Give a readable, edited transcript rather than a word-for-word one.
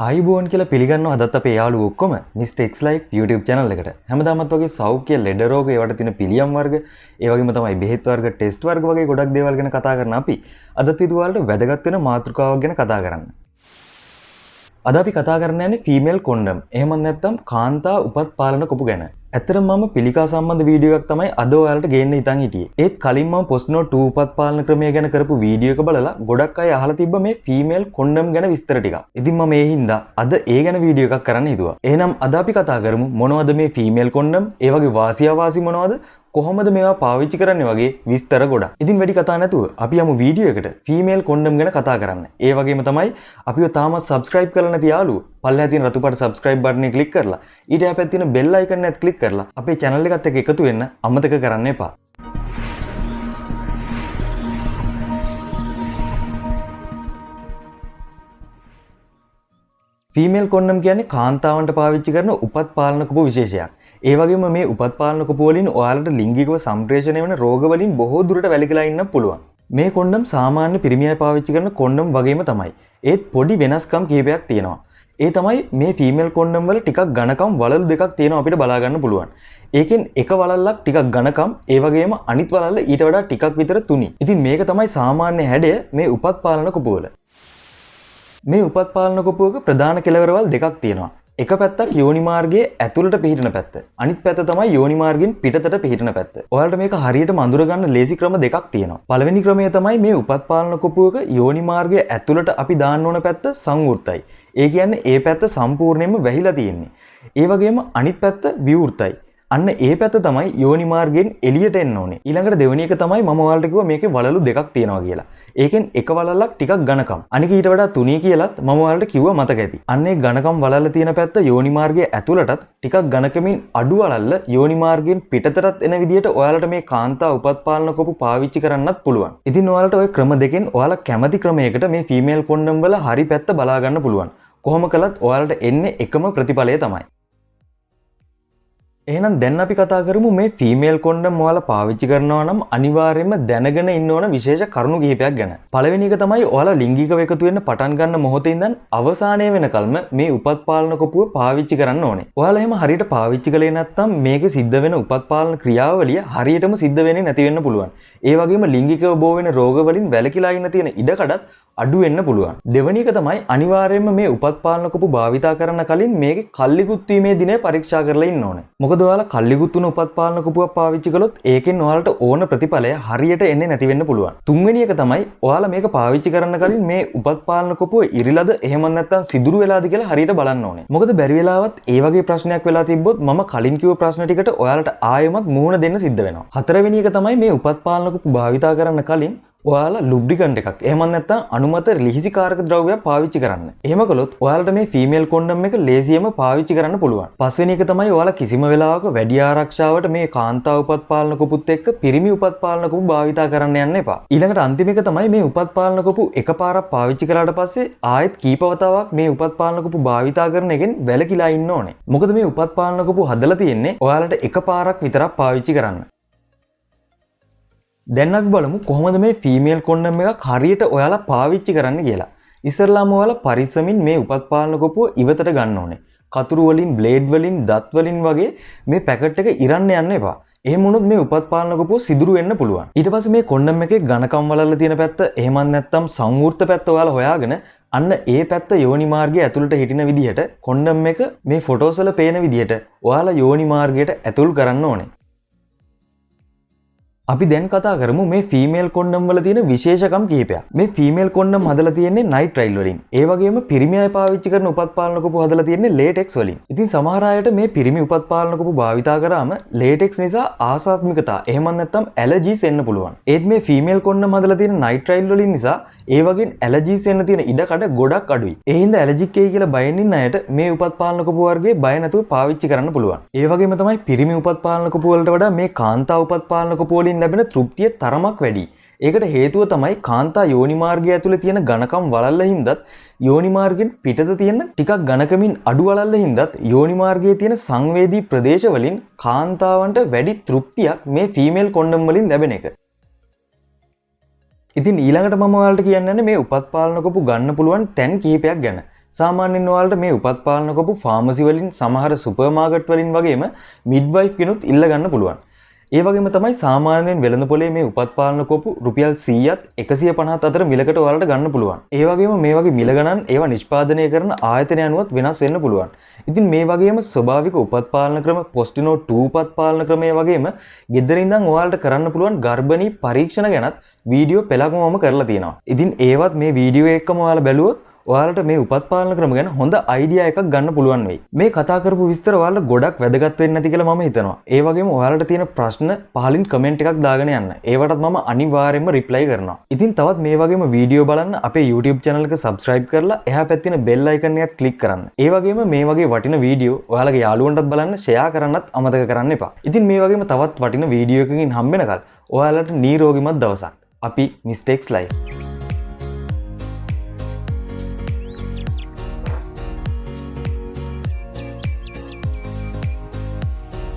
ආයිබෝන් කියලා පිළිගන්නවා අදත් අපේ යාළුවෝ ඔක්කොම mrxlife YouTube channel එකට. හැමදාමත් වගේ සෞඛ්‍ය ලෙඩ රෝග ඒවට තියෙන පිළියම් වර්ග, ඒ වගේම තමයි බෙහෙත් වර්ග, ටෙස්ට් වර්ග වගේ ගොඩක් දේවල් ගැන කතා කරන අපි අදත් ඉදවලට වැදගත් වෙන මාතෘකාවක් ගැන කතා කරන්න. අද අපි කතා කරන්න යන්නේ ෆීමේල් කොන්ඩම්. එහෙම නැත්නම් කාන්තා උපත් පාලන කොපු ගැන. ඇත්තටම මම පිළිකා සම්බන්ධ වීඩියෝ එකක් තමයි අද ඔයාලට ගේන්න හිතන් හිටියේ. ඒත් කලින් මම පොස්නෝ 2 උපත් පාලන ක්‍රමය ගැන කරපු වීඩියෝ එක බලලා ගොඩක් අය අහලා තිබ්බ මේ ෆීමේල් කොන්ඩම් ගැන විස්තර ටිකක්. ඉතින් මම ඒ හින්දා අද ඒ ගැන වීඩියෝ එකක් කරන්න හිතුවා. එහෙනම් අද අපි කතා කරමු මොනවද මේ ෆීමේල් කොන්ඩම්? ඒ වගේ වාසිය අවාසි මොනවද? කොහොමද මේවා පාවිච්චි කරන්නේ වගේ විස්තර ගොඩක්. ඉතින් වැඩි කතා නැතුව අපි යමු වීඩියෝ එකට ෆීමේල් කොන්ඩම් ගැන කතා කරන්න. ඒ වගේම තමයි අපිව තාමත් subscribe කරලා නැති යාළුවෝ පල්ලෙහා තියෙන රතු පාට subscribe button එක click කරලා ඊට එහා පැත්තේ තියෙන bell icon එකත් click කරලා අපේ channel එකත් එක්ක එකතු වෙන්න අමතක කරන්න එපා. ෆීමේල් කොන්ඩම් කියන්නේ කාන්තාවන්ට පාවිච්චි කරන උපත් පාලන කොපු විශේෂයක්. ඒ වගේම මේ උපත් පාලන කොපු වලින් ඔයාලට ලිංගිකව සම්ප්‍රේෂණය වෙන රෝග වලින් බොහෝ දුරට වැළකීලා ඉන්න පුළුවන්. මේ කොන්ඩම් සාමාන්‍ය පිරිමි අය පාවිච්චි කරන කොන්ඩම් වගේම තමයි. ඒත් පොඩි වෙනස්කම් කිහිපයක් තියෙනවා. ඒ තමයි මේ ෆීමේල් කොන්ඩම් වල ටිකක් ඝනකම් වලලු දෙකක් තියෙනවා අපිට බලා ගන්න පුළුවන්. ඒකෙන් එක වලල්ලක් ටිකක් ඝනකම් ඒ වගේම අනිත් වලල්ල ඊට වඩා ටිකක් විතර තුනි. ඉතින් මේක තමයි සාමාන්‍ය හැඩය මේ උපත් පාලන කොපු වල. මේ උපත් පාලන කොපුවක ප්‍රධාන කෙළවරවල් දෙකක් තියෙනවා. එක පැත්තක් යෝනි මාර්ගයේ ඇතුළට පිහිටන පැත්ත. අනිත් පැත්ත තමයි යෝනි මාර්ගයෙන් පිටතට පිහිටන පැත්ත. ඔයාලට මේක හරියටම අඳුර ගන්න ලේසි ක්‍රම දෙකක් තියෙනවා. පළවෙනි ක්‍රමය තමයි මේ උපත් පාලන කොපුවක යෝනි මාර්ගයේ ඇතුළට අපි දාන්න ඕන පැත්ත සංවෘතයි. ඒ කියන්නේ ඒ පැත්ත සම්පූර්ණයෙන්ම වැහිලා තියෙන්නේ. ඒ වගේම අනිත් පැත්ත විවෘතයි. අන්න ඒ පැත්ත තමයි යෝනි මාර්ගයෙන් එළියට එන්න ඕනේ. ඊළඟට දෙවෙනි එක තමයි මම ඔයාලට කිව්වා මේකේ වලලු දෙකක් තියෙනවා කියලා. ඒකෙන් එක වලල්ලක් ටිකක් ඝනකම්. අනික ඊට වඩා තුනී කියලාත් මම ඔයාලට කිව්වා මතක ඇති. අන්න ඒ ඝනකම් වලල්ල තියෙන පැත්ත යෝනි මාර්ගයේ ඇතුළටත් ටිකක් ඝනකමින් අඩු වලල්ල යෝනි මාර්ගයෙන් පිටතටත් එන විදිහට ඔයාලට මේ කාන්තා උපත් පාලන කොපු පාවිච්චි කරන්නත් පුළුවන්. ඉතින් ඔයාලට ওই ක්‍රම දෙකෙන් ඔයාලා කැමති ක්‍රමයකට මේ ෆීමේල් කොන්ඩම් වල හරි පැත්ත බලා ගන්න පුළුවන්. කොහොම කළත් ඔයාලට එන්නේ එකම ප්‍රතිඵලය තමයි. එහෙනම් දැන් අපි කතා කරමු මේ ෆීමේල් කොන්ඩම් ඔයාලා පාවිච්චි කරනවා නම් අනිවාර්යයෙන්ම දැනගෙන ඉන්න ඕන විශේෂ කරුණු කිහිපයක් ගැන. පළවෙනි එක තමයි ඔයාලා ලිංගිකව එකතු වෙන්න පටන් ගන්න මොහොතේ ඉඳන් අවසානය වෙනකල්ම මේ උපත් පාලන කොපුව පාවිච්චි කරන්න ඕනේ. ඔයාලා එහෙම හරියට පාවිච්චි කළේ නැත්නම් මේකේ සිද්ධ වෙන උපත් පාලන ක්‍රියාවලිය හරියටම සිද්ධ වෙන්නේ නැති වෙන්න පුළුවන්. ඒ වගේම ලිංගිකව බෝ වෙන රෝග වලින් වැළකීලා ඉන්න තියෙන ඉඩකඩත් අඩු වෙන්න පුළුවන්. දෙවෙනි එක තමයි අනිවාර්යයෙන්ම මේ උපත් පාලන කොපු භාවිතා කරන කලින් මේකේ කල්ලිකුත් වීමේ දිනය පරීක්ෂා කරලා ඉන්න ඕනේ. මොකද ඔයාලා කල්ලිකුත් වුණ උපත් පාලන කොපුවක් පාවිච්චි කළොත් ඒකෙන් ඔයාලට ඕන ප්‍රතිඵලය හරියට එන්නේ නැති වෙන්න පුළුවන්. තුන්වෙනි එක තමයි ඔයාලා මේක පාවිච්චි කරන කලින් මේ උපත් පාලන කොපුව ඉරිලද එහෙම නැත්නම් සිදුරු වෙලාද කියලා හරියට බලන්න ඕනේ. මොකද බැරි වෙලාවත් ඒ වගේ ප්‍රශ්නයක් වෙලා තිබ්බොත් මම කලින් කිව්ව ප්‍රශ්න ටිකට ඔයාලට ආයෙමත් මුහුණ දෙන්න සිද්ධ වෙනවා. හතරවෙනි එක තමයි මේ උපත් පාලන කොපු භාවිතා කරන කලින් ඔයාලා ලුබ්රිකන්ට් එකක් එහෙම නැත්නම් අනුමත ලිහිසිකාරක ද්‍රව්‍යයක් පාවිච්චි කරන්න. එහෙම කළොත් ඔයාලට මේ ෆීමේල් කොන්ඩම් එක ලේසියෙන්ම පාවිච්චි කරන්න පුළුවන්. පස්වෙනි එක තමයි ඔයාලා කිසිම වෙලාවක වැඩි ආරක්ෂාවට මේ කාන්තා උපත් පාලන කොපුත් එක්ක පිරිමි උපත් පාලන කොපු භාවිතා කරන්න යන්න එපා. ඊළඟට අන්තිම එක තමයි මේ උපත් පාලන කොපු එකපාරක් පාවිච්චි කළාට පස්සේ ආයෙත් කීප වතාවක් මේ උපත් පාලන කොපු භාවිතා කරන එකෙන් වැළකීලා ඉන්න ඕනේ. මොකද මේ උපත් පාලන කොපු හදලා තියෙන්නේ ඔයාලට එකපාරක් විතරක් පාවිච්චි කරන්න. දැන් අපි බලමු කොහොමද මේ ෆීමේල් කොන්ඩම් එකක් හරියට ඔයාලා පාවිච්චි කරන්න කියලා. ඉස්සරලාම ඔයාලා පරිස්සමින් මේ උපත් පාලන කොපුව ඉවතට ගන්න ඕනේ. කතුරු වලින්, බ්ලේඩ් වලින්, දත් වලින් වගේ මේ පැකට් එක ඉරන්න යන්න එපා. එහෙම වුණොත් මේ උපත් පාලන කොපුව සිදුරු වෙන්න පුළුවන්. ඊට පස්සේ මේ කොන්ඩම් එකේ ඝනකම් වලල්ල තියෙන පැත්ත එහෙමත් නැත්නම් සංවෘත පැත්ත ඔයාලා හොයාගෙන අන්න ඒ පැත්ත යෝනි මාර්ගයේ ඇතුළට හිටින විදිහට කොන්ඩම් එක මේ ෆොටෝස් වල පේන විදිහට ඔයාලා යෝනි මාර්ගයට ඇතුල් කරන්න ඕනේ. අපි දැන් කතා කරමු මේ ෆීමේල් කොන්ඩම් වල තියෙන විශේෂකම් කිහිපයක්. මේ ෆීමේල් කොන්ඩම් හදලා තියෙන්නේ නයිට්‍රයිල් වලින්. ඒ වගේම පිරිමි අය පාවිච්චි කරන උපත් පාලන කොපු හදලා තියෙන්නේ ලේටෙක්ස් වලින්. ඉතින් සමහර අයට මේ පිරිමි උපත් පාලන කොපු භාවිතා කරාම ලේටෙක්ස් නිසා ආසාත්මිකතා එහෙම නැත්නම් ඇලර්ජිස් එන්න පුළුවන්. ඒත් මේ ෆීමේල් කොන්ඩම් හදලා තියෙන නයිට්‍රයිල් වලින් නිසා ඒ වගේ ඇලර්ජිස් එන්න තියෙන ඉඩකඩ ගොඩක් අඩුයි. ඒ හින්දා ඇලර්ජික් එකයි කියලා බයෙන් ඉන්න අයට මේ උපත් පාලන කොපු වර්ගයේ බය නැතුව පාවිච්චි කරන්න පුළුවන්. ඒ වගේම තමයි පිරිමි උපත් පාලන කොපු වලට වඩා මේ කාන්තා උපත් පාලන කොපු වලින් ලැබෙන තෘප්තිය තරමක් වැඩි. ඒකට හේතුව තමයි කාන්තා යෝනි මාර්ගය ඇතුලේ තියෙන ඝනකම් වලල්ල හින්දාත් යෝනි මාර්ගෙන් පිටත තියෙන ටිකක් ඝනකමින් අඩු වලල්ල හින්දාත් යෝනි මාර්ගයේ තියෙන සංවේදී ප්‍රදේශ වලින් කාන්තාවන්ට වැඩි තෘප්තියක් මේ ෆීමේල් කොන්ඩම් වලින් ලැබෙන එක. ඉතින් ඊළඟට මම ඔයාලට කියන්න යන්නේ මේ උපත් පාලන කොපු ගන්න පුළුවන් තැන් කිහිපයක් ගැන. සාමාන්‍යයෙන් ඔයාලට මේ උපත් පාලන කොපු ෆාමසි වලින් සමහර සුපර් මාකට් වලින් වගේම මිඩ්වයිෆ් කෙනුත් ඉල්ල ගන්න පුළුවන්. ඒ වගේම තමයි සාමාන්‍යයෙන් වෙළඳ පොලේ මේ උපත් පාලන කොපු රුපියල් 100ත් 150ත් අතර මිලකට ඔයාලට ගන්න පුළුවන්. ඒ වගේම මේ වගේ මිල ගණන් ඒවා නිෂ්පාදනය කරන ආයතන අනුවත් වෙනස් වෙන්න පුළුවන්. ඉතින් මේ වගේම ස්වභාවික උපත් පාලන ක්‍රම, පොස්ටිනෝ 2 උපත් පාලන ක්‍රමයේ වගේම ගෙදරින් ඉඳන් ඔයාලට කරන්න පුළුවන් ගර්භණී පරීක්ෂණ ගැනත් වීඩියෝ පෙළක්ම මම කරලා තියෙනවා. ඉතින් ඒවත් මේ වීඩියෝ එකම ඔයාලා බැලුවොත් ඔයාලට මේ උපත් පාලන ක්‍රම ගැන හොඳ අයිඩියා එකක් ගන්න පුළුවන් වෙයි. මේ කතා කරපු විස්තර ඔයාලට ගොඩක් වැදගත් වෙන්නේ නැති කියලා මම හිතනවා. ඒ වගේම ඔයාලට තියෙන ප්‍රශ්න පහලින් කමෙන්ට් එකක් දාගෙන යන්න. ඒවටත් මම අනිවාර්යයෙන්ම රිප්ලයි කරනවා. ඉතින් තවත් මේ වගේම වීඩියෝ බලන්න අපේ YouTube channel එක subscribe කරලා එහා පැත්තේ තියෙන bell icon එකත් click කරන්න. ඒ වගේම මේ වගේ වටින වීඩියෝ ඔයාලගේ යාළුවන්ටත් බලන්න share කරන්නත් අමතක කරන්න එපා. ඉතින් මේ වගේම තවත් වටින වීඩියෝ එකකින් හම්බ වෙනකල් ඔයාලට නිරෝගීමත් දවසක්. අපි mrxlife